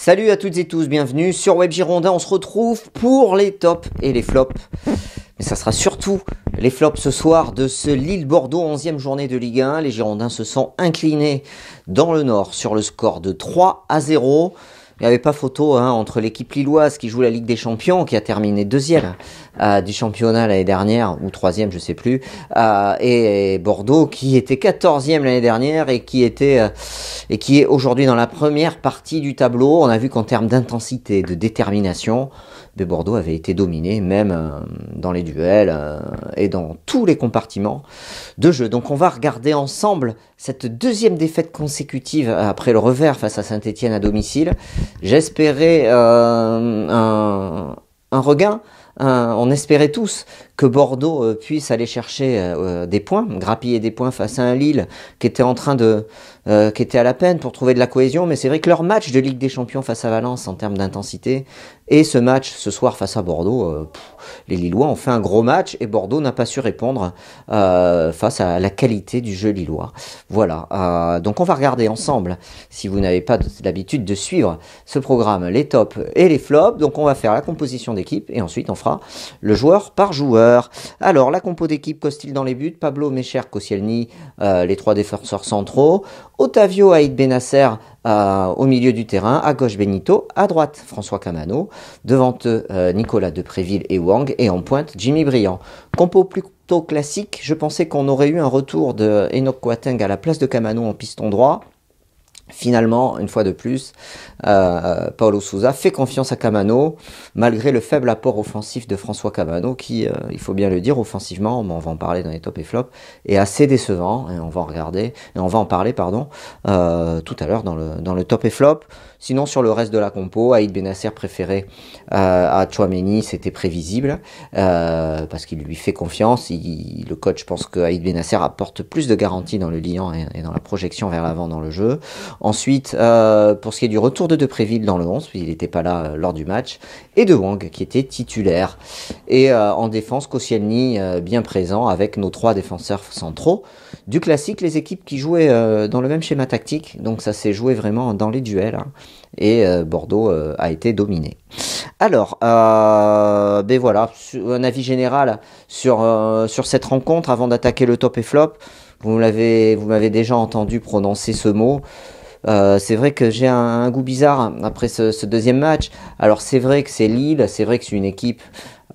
Salut à toutes et tous, bienvenue sur Web Girondin. On se retrouve pour les tops et les flops. Mais ça sera surtout les flops ce soir de ce Lille-Bordeaux 11e journée de Ligue 1. Les Girondins se sont inclinés dans le Nord sur le score de 3-0. Il n'y avait pas photo entre l'équipe lilloise qui joue la Ligue des Champions, qui a terminé deuxième du championnat l'année dernière, ou troisième, je sais plus, et Bordeaux qui était 14e l'année dernière et qui est aujourd'hui dans la première partie du tableau. On a vu qu'en termes d'intensité, de détermination, Bordeaux avait été dominé, même dans les duels et dans tous les compartiments de jeu. Donc on va regarder ensemble cette deuxième défaite consécutive après le revers face à Saint-Étienne à domicile. J'espérais un regain. On espérait tous que Bordeaux puisse aller chercher des points, grappiller des points face à un Lille qui était qui était à la peine pour trouver de la cohésion. Mais c'est vrai que leur match de Ligue des Champions face à Valence en termes d'intensité et ce match ce soir face à Bordeaux, les Lillois ont fait un gros match et Bordeaux n'a pas su répondre face à la qualité du jeu lillois. Voilà. Donc on va regarder ensemble, si vous n'avez pas l'habitude de suivre ce programme, les tops et les flops. Donc on va faire la composition d'équipe et ensuite on fera le joueur par joueur. Alors la compo d'équipe: Costil dans les buts, Pablo, Mecher, Koscielny, les trois défenseurs centraux, Otavio, Aïd Benasser au milieu du terrain, à gauche Benito, à droite François Camano, devant eux Nicolas Depréville et Wang, et en pointe Jimmy Briand. Compo plutôt classique, je pensais qu'on aurait eu un retour de Enoch Kouateng à la place de Camano en piston droit. Finalement, une fois de plus, Paulo Sousa fait confiance à Camano, malgré le faible apport offensif de François Camano, qui, il faut bien le dire, offensivement, on va en parler dans les tops et flops, est assez décevant, et on va en parler, tout à l'heure dans le top et flop. Sinon, sur le reste de la compo, Aïd Benasser préféré à Tchouaméni, c'était prévisible, parce qu'il lui fait confiance. Le coach pense que Aïd Benasser apporte plus de garanties dans le liant et dans la projection vers l'avant dans le jeu. Ensuite, pour ce qui est du retour de Depréville dans le 11, puisqu'il n'était pas là lors du match, et de Wang, qui était titulaire. Et en défense, Koscielny bien présent avec nos trois défenseurs centraux. Du classique, les équipes qui jouaient dans le même schéma tactique, donc ça s'est joué vraiment dans les duels, et Bordeaux a été dominé. Alors, voilà, un avis général sur cette rencontre avant d'attaquer le top et flop. Vous m'avez déjà entendu prononcer ce mot. C'est vrai que j'ai un goût bizarre après ce deuxième match. Alors c'est vrai que c'est Lille, c'est vrai que c'est une équipe,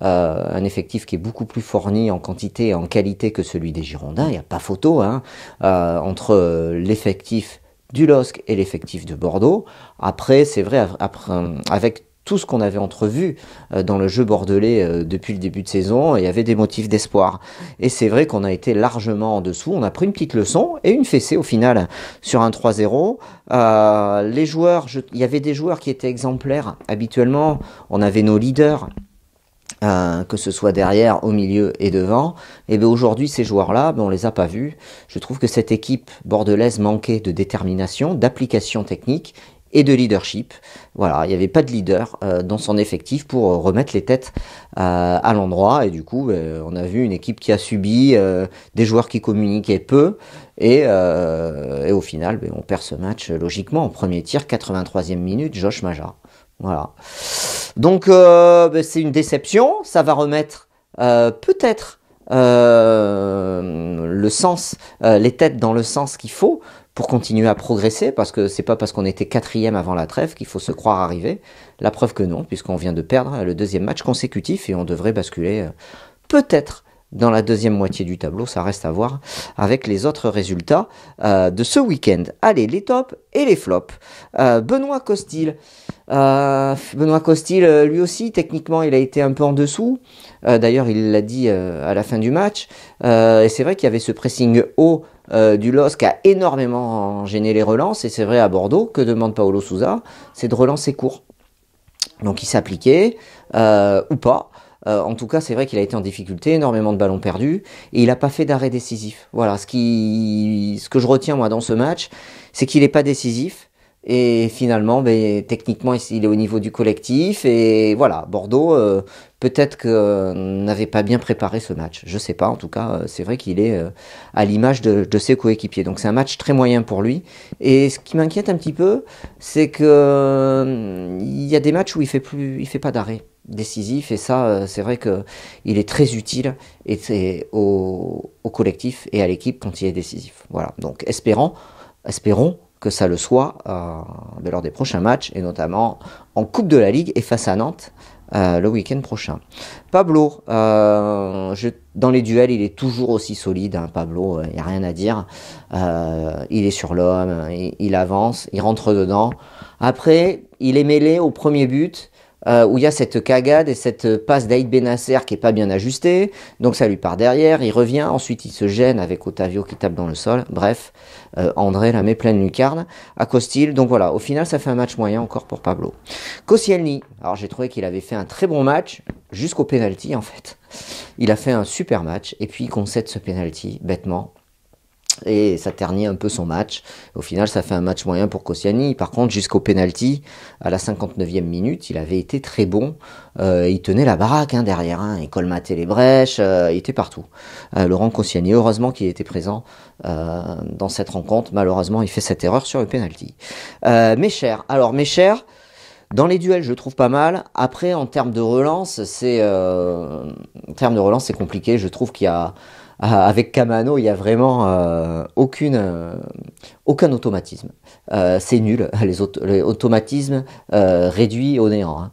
un effectif qui est beaucoup plus fourni en quantité et en qualité que celui des Girondins, il n'y a pas photo entre l'effectif du LOSC et l'effectif de Bordeaux. Après, c'est vrai, avec tout ce qu'on avait entrevu dans le jeu bordelais depuis le début de saison, il y avait des motifs d'espoir. Et c'est vrai qu'on a été largement en dessous. On a pris une petite leçon et une fessée au final sur un 3-0. Les joueurs, il y avait des joueurs qui étaient exemplaires. Habituellement, on avait nos leaders, que ce soit derrière, au milieu et devant. Et bien aujourd'hui, ces joueurs-là, on les a pas vus. Je trouve que cette équipe bordelaise manquait de détermination, d'application technique et de leadership. Voilà, il n'y avait pas de leader dans son effectif pour remettre les têtes à l'endroit. Et du coup, on a vu une équipe qui a subi, des joueurs qui communiquaient peu. Et au final, on perd ce match logiquement en premier tir, 83e minute, Josh Maja. Voilà. Donc c'est une déception. Ça va remettre peut-être le sens, les têtes dans le sens qu'il faut pour continuer à progresser, parce que c'est pas parce qu'on était 4e avant la trêve qu'il faut se croire arrivé. La preuve que non, puisqu'on vient de perdre le deuxième match consécutif et on devrait basculer peut-être dans la deuxième moitié du tableau. Ça reste à voir avec les autres résultats de ce week-end. Allez, les tops et les flops. Benoît Costil. Lui aussi, techniquement, il a été un peu en dessous. D'ailleurs, il l'a dit à la fin du match. Et c'est vrai qu'il y avait ce pressing haut du LOSC qui a énormément gêné les relances. Et c'est vrai à Bordeaux, que demande Paulo Sousa, c'est de relancer court. Donc il s'appliquait, ou pas. En tout cas, c'est vrai qu'il a été en difficulté, énormément de ballons perdus, et il n'a pas fait d'arrêt décisif. Voilà, ce que je retiens moi dans ce match, c'est qu'il n'est pas décisif, Et finalement, ben, techniquement, il est au niveau du collectif. Et voilà, Bordeaux, peut-être que n'avait pas bien préparé ce match. Je sais pas. En tout cas, c'est vrai qu'il est à l'image de ses coéquipiers. Donc c'est un match très moyen pour lui. Et ce qui m'inquiète un petit peu, c'est que il y a des matchs où il fait pas d'arrêt décisif. Et ça, c'est vrai que il est très utile et c'est au collectif et à l'équipe quand il est décisif. Voilà. Donc espérons que ça le soit lors des prochains matchs, et notamment en Coupe de la Ligue et face à Nantes le week-end prochain. Pablo, dans les duels, il est toujours aussi solide, hein, Pablo, il n'y a rien à dire. Il est sur l'homme, il avance, il rentre dedans. Après, il est mêlé au premier but, où il y a cette cagade et cette passe d'Aïd Benasser qui est pas bien ajustée, donc ça lui part derrière, il revient, ensuite il se gêne avec Otavio qui tape dans le sol, bref, André la met pleine lucarne à Costil, donc voilà, au final ça fait un match moyen encore pour Pablo. Koscielny, alors j'ai trouvé qu'il avait fait un très bon match, jusqu'au penalty en fait, il a fait un super match, et puis il concède ce penalty, bêtement, et ça ternit un peu son match. Au final, ça fait un match moyen pour Koscielny. Par contre, jusqu'au penalty, à la 59e minute, il avait été très bon. Il tenait la baraque derrière, il colmatait les brèches, il était partout. Laurent Koscielny, heureusement qu'il était présent dans cette rencontre. Malheureusement, il fait cette erreur sur le penalty. Mecher, alors Mecher, dans les duels, je trouve pas mal. Après, en termes de relance, c'est compliqué. Je trouve qu'il y a avec Camano, il y a vraiment aucun automatisme. C'est nul, les automatismes réduits au néant.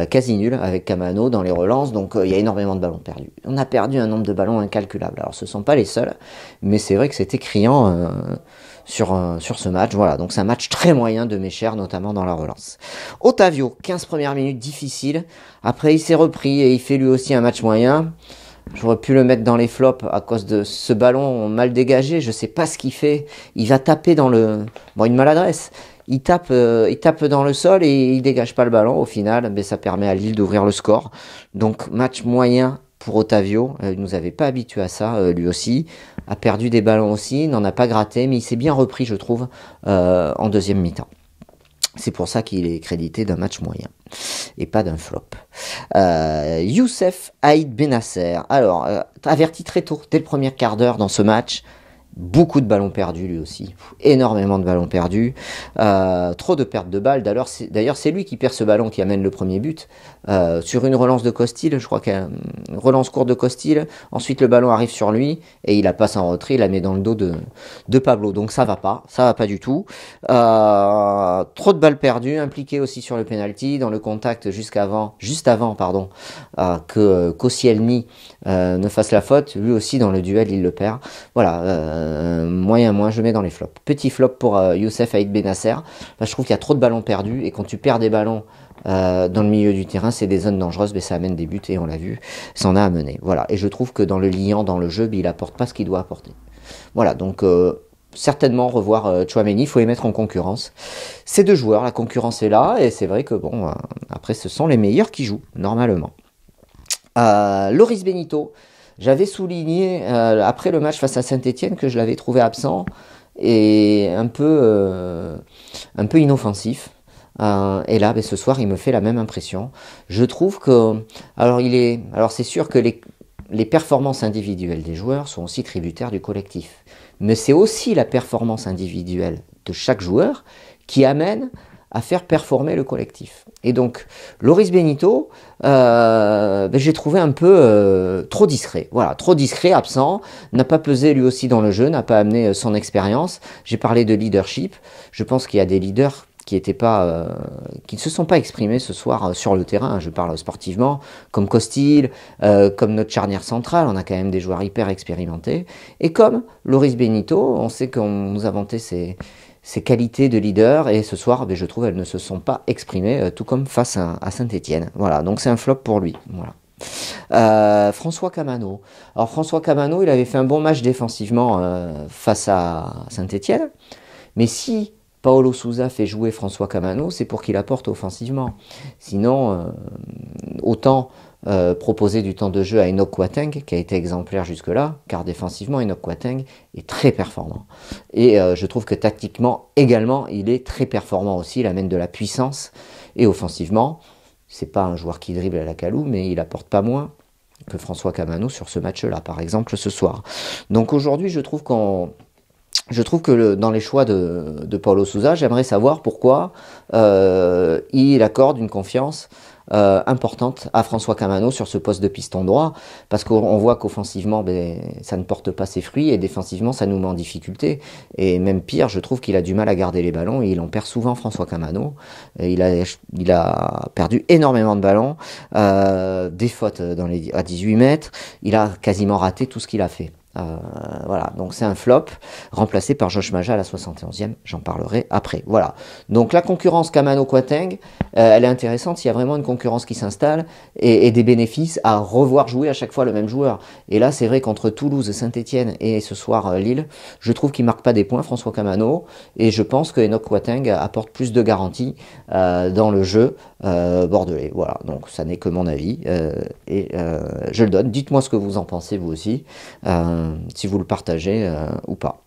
Quasi nul avec Camano dans les relances, donc il y a énormément de ballons perdus. On a perdu un nombre de ballons incalculable. Alors ce ne sont pas les seuls, mais c'est vrai que c'était criant sur ce match. Voilà, donc c'est un match très moyen de Mecher, notamment dans la relance. Otavio, 15 premières minutes difficiles. Après, il s'est repris et il fait lui aussi un match moyen. J'aurais pu le mettre dans les flops à cause de ce ballon mal dégagé. Je sais pas ce qu'il fait. Il va taper dans le... Bon, une maladresse. Il tape dans le sol et il dégage pas le ballon. Au final, mais ça permet à Lille d'ouvrir le score. Donc, match moyen pour Otavio. Il nous avait pas habitué à ça, lui aussi. A perdu des ballons aussi. N'en a pas gratté, mais il s'est bien repris, je trouve, en deuxième mi-temps. C'est pour ça qu'il est crédité d'un match moyen et pas d'un flop. Youssef Aïd Benasser. Alors, averti très tôt, dès le premier quart d'heure dans ce match. Beaucoup de ballons perdus lui aussi, énormément de ballons perdus, trop de pertes de balles. D'ailleurs, c'est lui qui perd ce ballon qui amène le premier but sur une relance de Costil. Je crois qu'il y a une relance courte de Costil. Ensuite, le ballon arrive sur lui et il la passe en retrait, il la met dans le dos de Pablo. Donc ça va pas du tout. Trop de balles perdues, impliqué aussi sur le penalty, dans le contact juste avant, que Koscielny ne fasse la faute. Lui aussi dans le duel, il le perd. Voilà. Moyen, je mets dans les flops. Petit flop pour Youssef Aïd Benasser. Là, je trouve qu'il y a trop de ballons perdus et quand tu perds des ballons dans le milieu du terrain, c'est des zones dangereuses, mais ça amène des buts et on l'a vu, ça en a amené. Voilà. Et je trouve que dans le liant, dans le jeu, il apporte pas ce qu'il doit apporter. Voilà. Donc certainement revoir Tchouaméni, il faut les mettre en concurrence. Ces deux joueurs, la concurrence est là et c'est vrai que bon, après ce sont les meilleurs qui jouent normalement. Loris Benito. J'avais souligné après le match face à Saint-Etienne que je l'avais trouvé absent et un peu inoffensif. Et là, ce soir, il me fait la même impression. Je trouve que, alors c'est sûr que les performances individuelles des joueurs sont aussi tributaires du collectif, mais c'est aussi la performance individuelle de chaque joueur qui amène à faire performer le collectif. Et donc, Loris Benito, j'ai trouvé un peu trop discret. Voilà, trop discret, absent, n'a pas pesé lui aussi dans le jeu, n'a pas amené son expérience. J'ai parlé de leadership. Je pense qu'il y a des leaders qui ne se sont pas exprimés ce soir sur le terrain. Je parle sportivement, comme Costil, comme notre charnière centrale. On a quand même des joueurs hyper expérimentés. Et comme Loris Benito, on sait qu'on nous a vanté ses qualités de leader, et ce soir, je trouve, elles ne se sont pas exprimées, tout comme face à Saint-Etienne. Voilà, donc c'est un flop pour lui. Voilà. François Camano. Alors François Camano, il avait fait un bon match défensivement face à Saint-Etienne, mais si Paulo Sousa fait jouer François Camano, c'est pour qu'il apporte offensivement. Sinon, autant proposer du temps de jeu à Enoch Kouateng, qui a été exemplaire jusque-là, car défensivement, Enoch Kouateng est très performant. Et je trouve que tactiquement, également, il est très performant aussi, il amène de la puissance, et offensivement, c'est pas un joueur qui dribble à la Kalou, mais il apporte pas moins que François Kamano sur ce match-là, par exemple, ce soir. Donc aujourd'hui, je trouve que dans les choix de Paulo Sousa, j'aimerais savoir pourquoi il accorde une confiance importante à François Kamano sur ce poste de piston droit, parce qu'on voit qu'offensivement, ça ne porte pas ses fruits, et défensivement, ça nous met en difficulté. Et même pire, je trouve qu'il a du mal à garder les ballons, et il en perd souvent, François Kamano. Il a perdu énormément de ballons, des fautes à 18 mètres, il a quasiment raté tout ce qu'il a fait. Voilà, donc c'est un flop, remplacé par Josh Maja à la 71e, j'en parlerai après. Voilà, donc la concurrence Kamano-Kouateng, elle est intéressante, il y a vraiment une concurrence qui s'installe, et des bénéfices à revoir jouer à chaque fois le même joueur. Et là, c'est vrai qu'entre Toulouse, Saint-Etienne et ce soir Lille, je trouve qu'il ne marque pas des points, François Kamano, et je pense que Enoch Kouateng apporte plus de garanties dans le jeu bordelais. Voilà, donc ça n'est que mon avis, et je le donne. Dites-moi ce que vous en pensez, vous aussi. Si vous le partagez ou pas.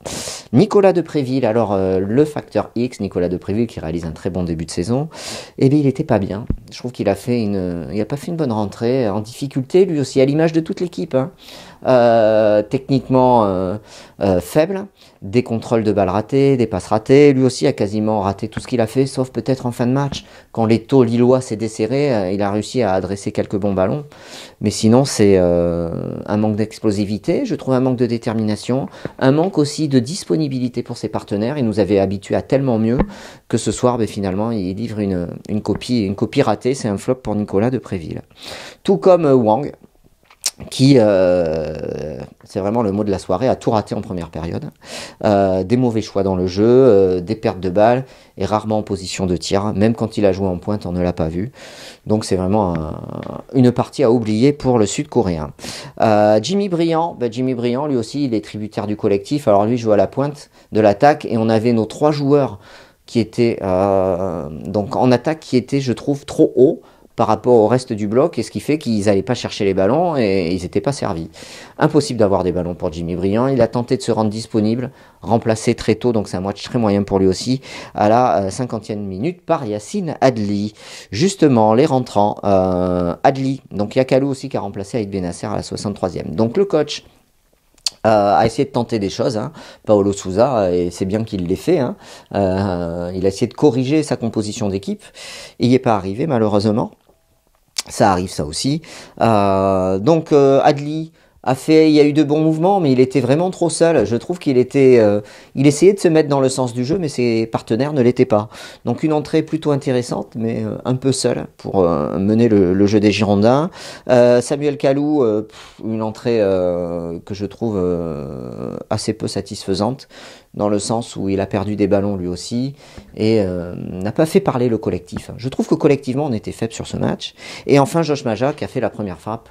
Nicolas Depréville, alors le facteur X, Nicolas Depréville qui réalise un très bon début de saison, eh bien il était pas bien. Je trouve qu'il a pas fait une bonne rentrée, en difficulté lui aussi, à l'image de toute l'équipe. Hein. Techniquement faible, des contrôles de balles ratés, des passes ratées, lui aussi a quasiment raté tout ce qu'il a fait, sauf peut-être en fin de match, quand l'étau lillois s'est desserré, il a réussi à adresser quelques bons ballons, mais sinon c'est un manque d'explosivité, je trouve un manque de détermination, un manque aussi de disponibilité pour ses partenaires. Il nous avait habitués à tellement mieux que ce soir, finalement, il livre une copie ratée. C'est un flop pour Nicolas Depréville. Tout comme Wang, qui, c'est vraiment le mot de la soirée, a tout raté en première période. Des mauvais choix dans le jeu, des pertes de balles, et rarement en position de tir. Même quand il a joué en pointe, on ne l'a pas vu. Donc c'est vraiment une partie à oublier pour le Sud-Coréen. Jimmy Briand, lui aussi, il est tributaire du collectif. Alors lui joue à la pointe de l'attaque, et on avait nos 3 joueurs qui étaient donc en attaque, qui étaient, je trouve, trop hauts par rapport au reste du bloc, et ce qui fait qu'ils n'allaient pas chercher les ballons et ils n'étaient pas servis. Impossible d'avoir des ballons pour Jimmy Briand. Il a tenté de se rendre disponible, remplacé très tôt, donc c'est un match très moyen pour lui aussi, à la 50e minute par Yacine Adli. Justement, les rentrants, Adli, donc Yakalou aussi qui a remplacé Aïd Benasser à la 63e. Donc le coach a essayé de tenter des choses, hein, Paulo Sousa, et c'est bien qu'il l'ait fait. Hein. Il a essayé de corriger sa composition d'équipe. Il n'y est pas arrivé, malheureusement. Ça arrive, ça aussi. Donc Adli il y a eu de bons mouvements, mais il était vraiment trop seul. Je trouve qu'il il essayait de se mettre dans le sens du jeu, mais ses partenaires ne l'étaient pas. Donc une entrée plutôt intéressante, mais un peu seul pour mener le jeu des Girondins. Samuel Kalou, une entrée que je trouve assez peu satisfaisante, dans le sens où il a perdu des ballons lui aussi, et n'a pas fait parler le collectif. Je trouve que collectivement on était faible sur ce match. Et enfin Josh Maja qui a fait la première frappe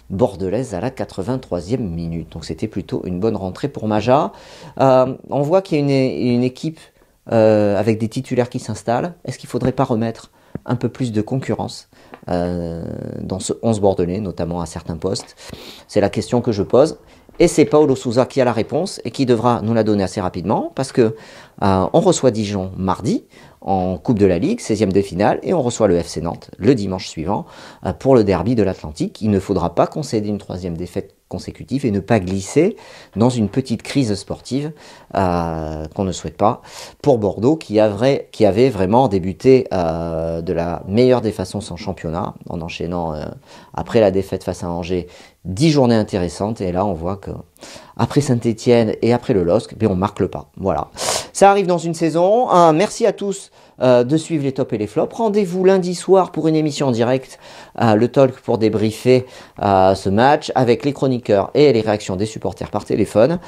bordelaise à la 83e minute. Donc c'était plutôt une bonne rentrée pour Maja. On voit qu'il y a une équipe avec des titulaires qui s'installent. Est-ce qu'il ne faudrait pas remettre un peu plus de concurrence dans ce 11 bordelais, notamment à certains postes? C'est la question que je pose. Et c'est Paulo Sousa qui a la réponse et qui devra nous la donner assez rapidement, parce que on reçoit Dijon mardi en Coupe de la Ligue, 16e de finale, et on reçoit le FC Nantes le dimanche suivant pour le derby de l'Atlantique. Il ne faudra pas concéder une 3e défaite consécutive et ne pas glisser dans une petite crise sportive qu'on ne souhaite pas pour Bordeaux, qui avait vraiment débuté de la meilleure des façons son championnat, en enchaînant après la défaite face à Angers 10 journées intéressantes, et là on voit que après Saint-Etienne et après le LOSC, on marque le pas. Voilà. Ça arrive dans une saison. Merci à tous de suivre les tops et les flops. Rendez-vous lundi soir pour une émission en direct, le talk, pour débriefer ce match avec les chroniqueurs et les réactions des supporters par téléphone.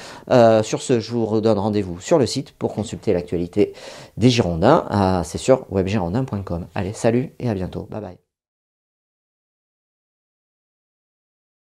Sur ce, je vous redonne rendez-vous sur le site pour consulter l'actualité des Girondins. C'est sur webgirondins.com. Allez, salut et à bientôt. Bye bye.